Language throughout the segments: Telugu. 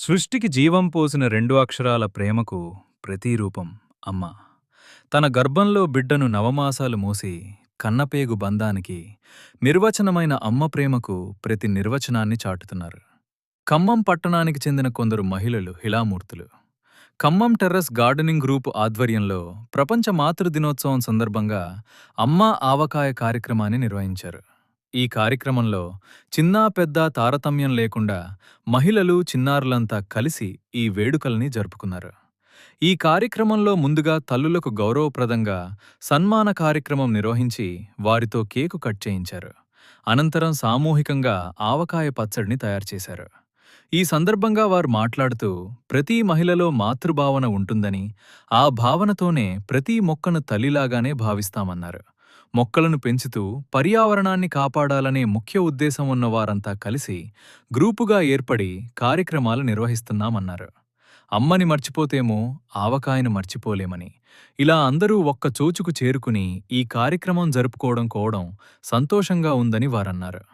సృష్టికి జీవం పోసిన రెండు అక్షరాల ప్రేమకు ప్రతిరూపం అమ్మ. తన గర్భంలో బిడ్డను నవమాసాలు మోసి కన్నపేగు బంధానికి నిర్వచనమైన అమ్మ ప్రేమకు ప్రతి నిర్వచనాన్ని చాటుతున్నారు. ఖమ్మం పట్టణానికి చెందిన కొందరు మహిళలు హిలామూర్తులు ఖమ్మం టెర్రస్ గార్డెనింగ్ గ్రూప్ ఆధ్వర్యంలో ప్రపంచ మాతృ దినోత్సవం సందర్భంగా అమ్మా ఆవకాయ కార్యక్రమాన్ని నిర్వహించారు. ఈ కార్యక్రమంలో చిన్నా పెద్ద తారతమ్యం లేకుండా మహిళలు చిన్నారులంతా కలిసి ఈ వేడుకల్ని జరుపుకున్నారు. ఈ కార్యక్రమంలో ముందుగా తల్లులకు గౌరవప్రదంగా సన్మాన కార్యక్రమం నిర్వహించి వారితో కేకు కట్ చేయించారు. అనంతరం సామూహికంగా ఆవకాయ పచ్చడిని తయారుచేశారు. ఈ సందర్భంగా వారు మాట్లాడుతూ ప్రతి మహిళలో మాతృభావన ఉంటుందని, ఆ భావనతోనే ప్రతి మొక్కను తల్లిలాగానే భావిస్తామన్నారు. మొక్కలను పెంచుతూ పర్యావరణాన్ని కాపాడాలనే ముఖ్య ఉద్దేశం ఉన్న వారంతా కలిసి గ్రూపుగా ఏర్పడి కార్యక్రమాలు నిర్వహిస్తున్నామన్నారు. అమ్మని మర్చిపోతేమో ఆవకాయను మర్చిపోలేమని, ఇలా అందరూ ఒక్క చోచుకు చేరుకుని ఈ కార్యక్రమం జరుపుకోవడం సంతోషంగా ఉందని వారన్నారు.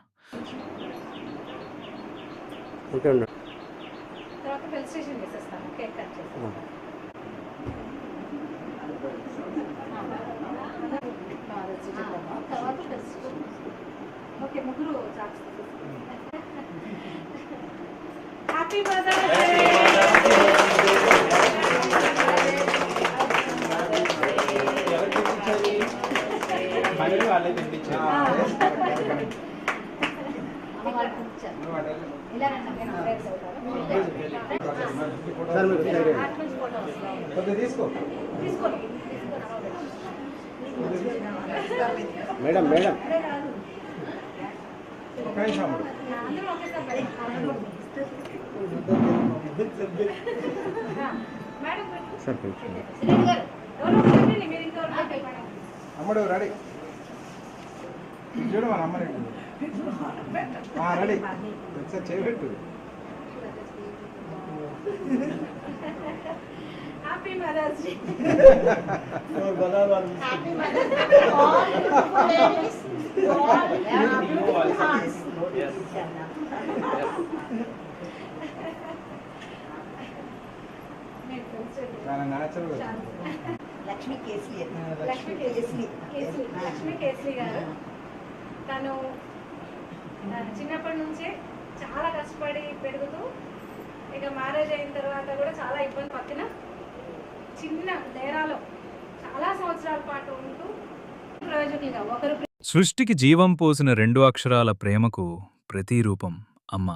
Happy Mother's Day. Madam madam అమ్మడు రెడీ చూడు మన అమ్మ రెడీ ఒకసారి చేయబెట్టు. Happy Mother's Day. Lakshmi Kesari garu తను చిన్నప్పటి నుంచే చాలా కష్టపడి పెరుగుతూ ఇక మ్యారేజ్ అయిన తర్వాత కూడా చాలా ఇబ్బంది పట్టిన చిన్న నేరాలో చాలా సంవత్సరాల పాటు ఉంటూ ప్రయోజకులుగా ఒకరు. సృష్టికి జీవం పోసిన రెండు అక్షరాల ప్రేమకు ప్రతిరూపం అమ్మ.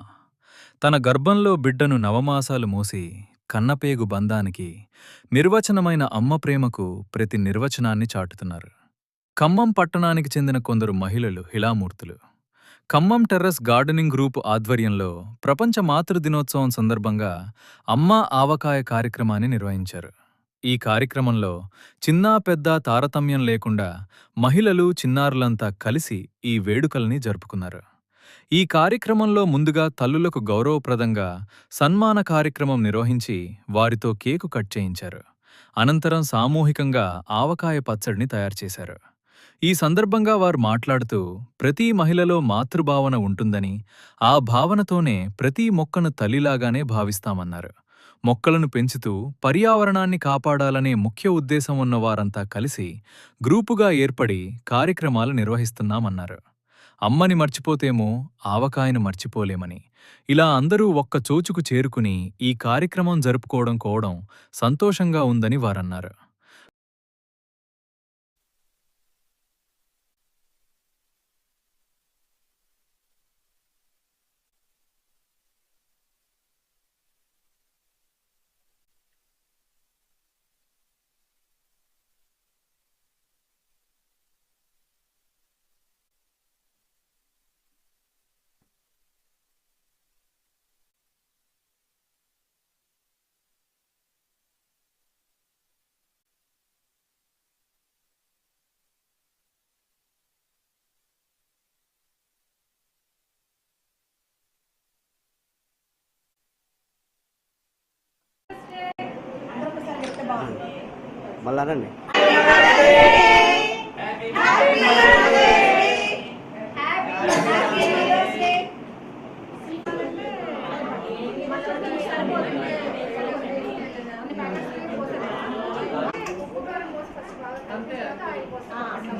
తన గర్భంలో బిడ్డను నవమాసాలు మోసి కన్నపేగు బంధానికి నిర్వచనమైన అమ్మ ప్రేమకు ప్రతి నిర్వచనాన్ని చాటుతున్నారు. ఖమ్మం పట్టణానికి చెందిన కొందరు మహిళలు హిలామూర్తులు ఖమ్మం టెర్రస్ గార్డెనింగ్ గ్రూప్ ఆధ్వర్యంలో ప్రపంచ మాతృ దినోత్సవం సందర్భంగా అమ్మా ఆవకాయ కార్యక్రమాన్ని నిర్వహించారు. ఈ కార్యక్రమంలో చిన్నా పెద్ద తారతమ్యం లేకుండా మహిళలు చిన్నారులంతా కలిసి ఈ వేడుకల్ని జరుపుకున్నారు. ఈ కార్యక్రమంలో ముందుగా తల్లులకు గౌరవప్రదంగా సన్మాన కార్యక్రమం నిర్వహించి వారితో కేకు కట్ చేయించారు. అనంతరం సామూహికంగా ఆవకాయ పచ్చడిని తయారుచేశారు. ఈ సందర్భంగా వారు మాట్లాడుతూ ప్రతి మహిళలో మాతృభావన ఉంటుందని, ఆ భావనతోనే ప్రతి మొక్కను తల్లిలాగానే భావిస్తామన్నారు. మొక్కలను పెంచుతూ పర్యావరణాన్ని కాపాడాలనే ముఖ్య ఉద్దేశం ఉన్న వారంతా కలిసి గ్రూపుగా ఏర్పడి కార్యక్రమాలు నిర్వహిస్తున్నామన్నారు. అమ్మని మర్చిపోతేమో ఆవకాయను మర్చిపోలేమని, ఇలా అందరూ ఒక్క చోచుకు చేరుకుని ఈ కార్యక్రమం జరుపుకోవడం సంతోషంగా ఉందని వారన్నారు. మళ్ళా రండి. హ్యాపీ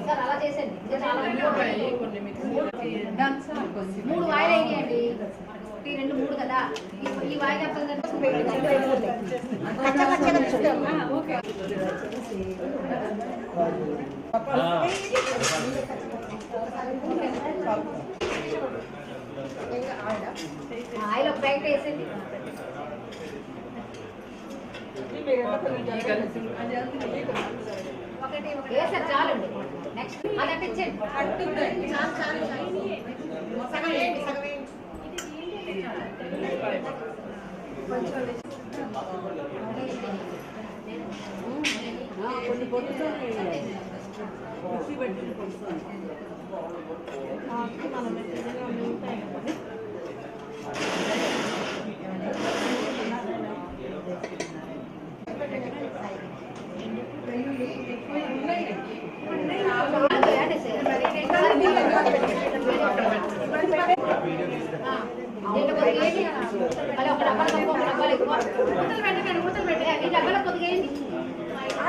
సార్ అలా చేసేయండి. ఇంకా చాలా 3 వాయిదా వేయండి. 2 3 కదా, ఈ వాయిదా ఆయిల్ ఒక ప్యాకెట్ వేసేయండి. ఒకటి వేసారు చాలండి. నెక్స్ట్ అది అట్టించండి.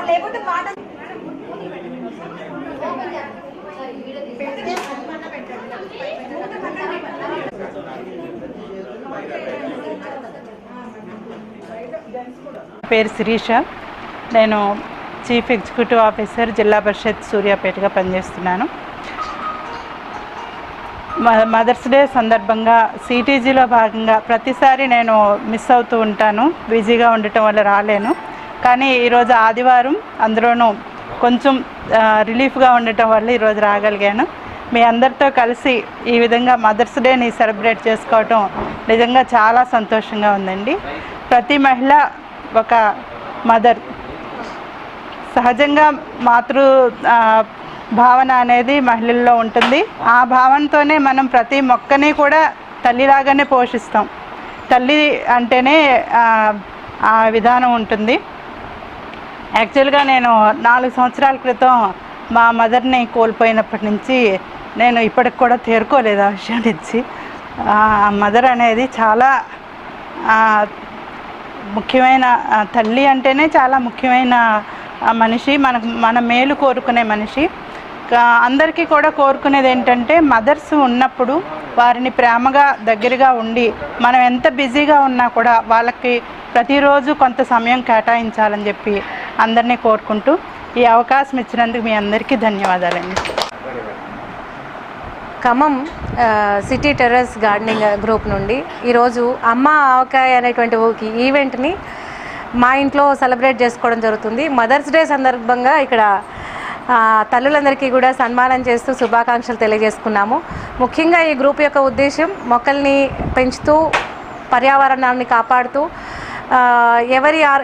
లేకపోతే మాట పేరు శిరీష. నేను చీఫ్ ఎగ్జిక్యూటివ్ ఆఫీసర్ జిల్లా పరిషత్ సూర్యాపేటగా పనిచేస్తున్నాను. మదర్స్ డే సందర్భంగా సిటీజీలో భాగంగా ప్రతిసారి నేను మిస్ అవుతూ ఉంటాను, బిజీగా ఉండటం వల్ల రాలేను. కానీ ఈరోజు ఆదివారం, అందులోనూ కొంచెం రిలీఫ్గా ఉండటం వల్ల ఈరోజు రాగలిగాను. మీ అందరితో కలిసి ఈ విధంగా మదర్స్ డేని సెలబ్రేట్ చేసుకోవటం నిజంగా చాలా సంతోషంగా ఉందండి. ప్రతి మహిళ ఒక మదర్. సహజంగా మాతృ భావన అనేది మహిళల్లో ఉంటుంది. ఆ భావనతోనే మనం ప్రతి మొక్కని కూడా తల్లిలాగానే పోషిస్తాం. తల్లి అంటేనే ఆ విధానం ఉంటుంది. యాక్చువల్గా నేను 4 సంవత్సరాల క్రితం మా మదర్ని కోల్పోయినప్పటి నుంచి నేను ఇప్పటికి కూడా తేరుకోలేదు ఆ విషయం నుంచి. మదర్ అనేది చాలా ముఖ్యమైన, తల్లి అంటేనే చాలా ముఖ్యమైన మనిషి, మన మేలు కోరుకునే మనిషి. అందరికీ కూడా కోరుకునేది ఏంటంటే మదర్స్ ఉన్నప్పుడు వారిని ప్రేమగా దగ్గరగా ఉండి మనం ఎంత బిజీగా ఉన్నా కూడా వాళ్ళకి ప్రతిరోజు కొంత సమయం కేటాయించాలని చెప్పి అందరినీ కోరుకుంటూ ఈ అవకాశం ఇచ్చినందుకు మీ అందరికీ ధన్యవాదాలండి. Khammam city terrace gardening group నుండి ఈరోజు అమ్మ ఆవకాయ అనేటువంటి ఈవెంట్ని మా ఇంట్లో సెలబ్రేట్ చేసుకోవడం జరుగుతుంది. మదర్స్ డే సందర్భంగా ఇక్కడ తల్లులందరికీ కూడా సన్మానం చేస్తూ శుభాకాంక్షలు తెలియజేసుకున్నాము. ముఖ్యంగా ఈ గ్రూప్ యొక్క ఉద్దేశం మొక్కల్ని పెంచుతూ పర్యావరణాన్ని కాపాడుతూ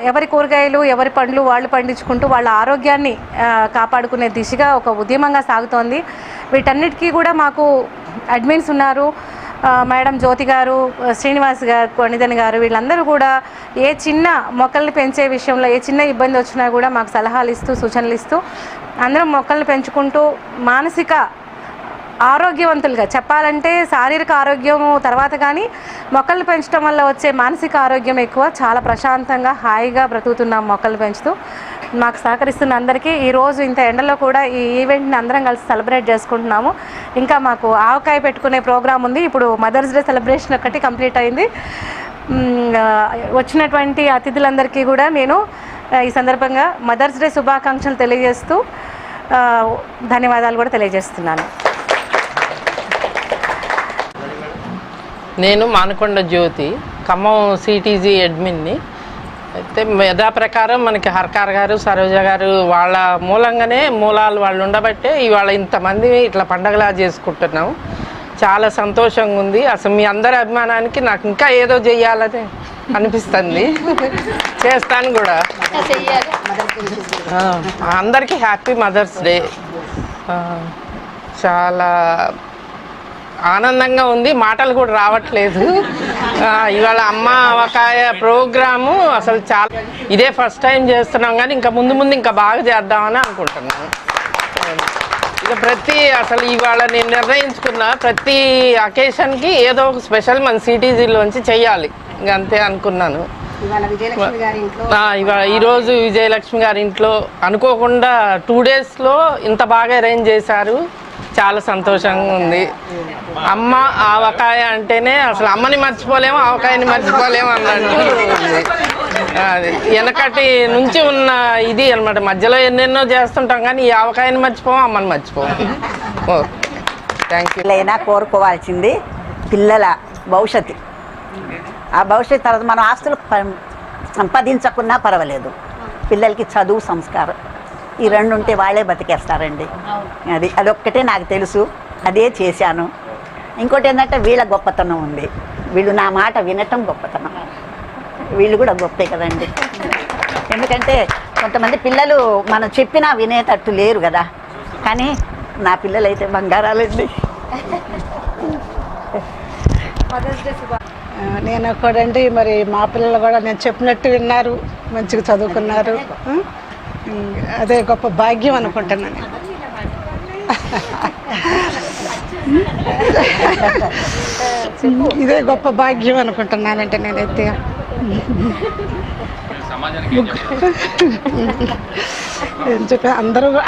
ఎవరి కూరగాయలు ఎవరి పండ్లు వాళ్ళు పండించుకుంటూ వాళ్ళ ఆరోగ్యాన్ని కాపాడుకునే దిశగా ఒక ఉద్యమంగా సాగుతోంది. వీటన్నిటికీ కూడా మాకు అడ్మిన్స్ ఉన్నారు. మేడం జ్యోతి గారు, శ్రీనివాస్ గారు, కొనిదని గారు, వీళ్ళందరూ కూడా ఏ చిన్న మొక్కల్ని పెంచే విషయంలో ఏ చిన్న ఇబ్బంది వచ్చినా కూడా మాకు సలహాలు ఇస్తూ సూచనలు ఇస్తూ అందరం మొక్కల్ని పెంచుకుంటూ మానసిక ఆరోగ్యవంతులుగా, చెప్పాలంటే శారీరక ఆరోగ్యము తర్వాత కానీ మొక్కలు పెంచడం వల్ల వచ్చే మానసిక ఆరోగ్యం ఎక్కువ. చాలా ప్రశాంతంగా హాయిగా బ్రతుకుతున్నాం మొక్కలు పెంచుతూ. మాకు సహకరిస్తున్న అందరికీ ఈరోజు ఇంత ఎండలో కూడా ఈ ఈవెంట్ని అందరం కలిసి సెలబ్రేట్ చేసుకుంటున్నాము. ఇంకా మాకు ఆవకాయ పెట్టుకునే ప్రోగ్రాం ఉంది. ఇప్పుడు మదర్స్ డే సెలబ్రేషన్ ఒకటి కంప్లీట్ అయింది. వచ్చినటువంటి అతిథులందరికీ కూడా నేను ఈ సందర్భంగా మదర్స్ డే శుభాకాంక్షలు తెలియజేస్తూ ధన్యవాదాలు కూడా తెలియజేస్తున్నాను. నేను మానకొండ జ్యోతి, ఖమ్మం సిటీజీ అడ్మిన్ని. అయితే యథా ప్రకారం మనకి హర్కార్ గారు, సరోజ గారు వాళ్ళ మూలంగానే మూలాలు వాళ్ళు ఉండబట్టే ఇవాళ ఇంతమంది ఇట్లా పండగలా చేసుకుంటున్నాం. చాలా సంతోషంగా ఉంది. అసలు మీ అందరి అభిమానానికి నాకు ఇంకా ఏదో చెయ్యాలని అనిపిస్తుంది. చేస్తాను కూడా. అందరికీ హ్యాపీ మదర్స్ డే. చాలా ఆనందంగా ఉంది, మాటలు కూడా రావట్లేదు. ఇవాళ అమ్మ ఆవకాయ ప్రోగ్రాము అసలు చాలా, ఇదే ఫస్ట్ టైం చేస్తున్నాం కానీ ఇంకా ముందు ముందు ఇంకా బాగా చేద్దామని అనుకుంటున్నాను. ఇక అసలు ఇవాళ నేను నిర్ణయించుకున్న ప్రతి అకేషన్కి ఏదో ఒక స్పెషల్ మన సిటీజీలోంచి చెయ్యాలి, ఇంక అంతే అనుకున్నాను. ఇవాళ విజయలక్ష్మి గారి ఇంట్లో ఈరోజు విజయలక్ష్మి గారి ఇంట్లో అనుకోకుండా 2 డేస్లో ఇంత బాగా అరేంజ్ చేశారు. చాలా సంతోషంగా ఉంది. అమ్మ ఆవకాయ అంటేనే అసలు అమ్మని మర్చిపోలేము, ఆవకాయని మర్చిపోలేము అన్నట్టు ఉంది. అది వెనకటి నుంచి ఉన్న ఇది అనమాట. మధ్యలో ఎన్నెన్నో చేస్తుంటాం కానీ ఈ ఆవకాయని మర్చిపోము, అమ్మని మర్చిపోము. Thank you. అయినా కోరుకోవాల్సింది పిల్లల భవిష్యత్తు. ఆ భవిష్యత్తు తర్వాత మనం ఆస్తులు సంపాదించకున్నా పర్వాలేదు, పిల్లలకి చదువు సంస్కారం ఈ 2 ఉంటే వాళ్ళే బతికేస్తారండి. అదొక్కటే నాకు తెలుసు, అదే చేశాను. ఇంకోటి ఏంటంటే వీళ్ళ గొప్పతనం ఉంది. వీళ్ళు నా మాట వినటం గొప్పతనం. వీళ్ళు కూడా గొప్పే కదండి. ఎందుకంటే కొంతమంది పిల్లలు మనం చెప్పినా వినేటట్టు లేరు కదా. కానీ నా పిల్లలు అయితే బంగారాలండి. నేను ఒకడండి, మరి మా పిల్లలు కూడా నేను చెప్పినట్టు విన్నారు, మంచిగా చదువుకున్నారు. అదే గొప్ప భాగ్యం అనుకుంటున్నాను. ఇదే గొప్ప భాగ్యం అనుకుంటున్నానంటే నేనైతే. ఏం చెప్పి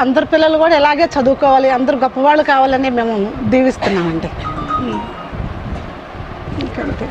అందరు పిల్లలు కూడా ఇలాగే చదువుకోవాలి, అందరు గొప్పవాళ్ళు కావాలని మేము దీవిస్తున్నామండి. ఇంకంతే.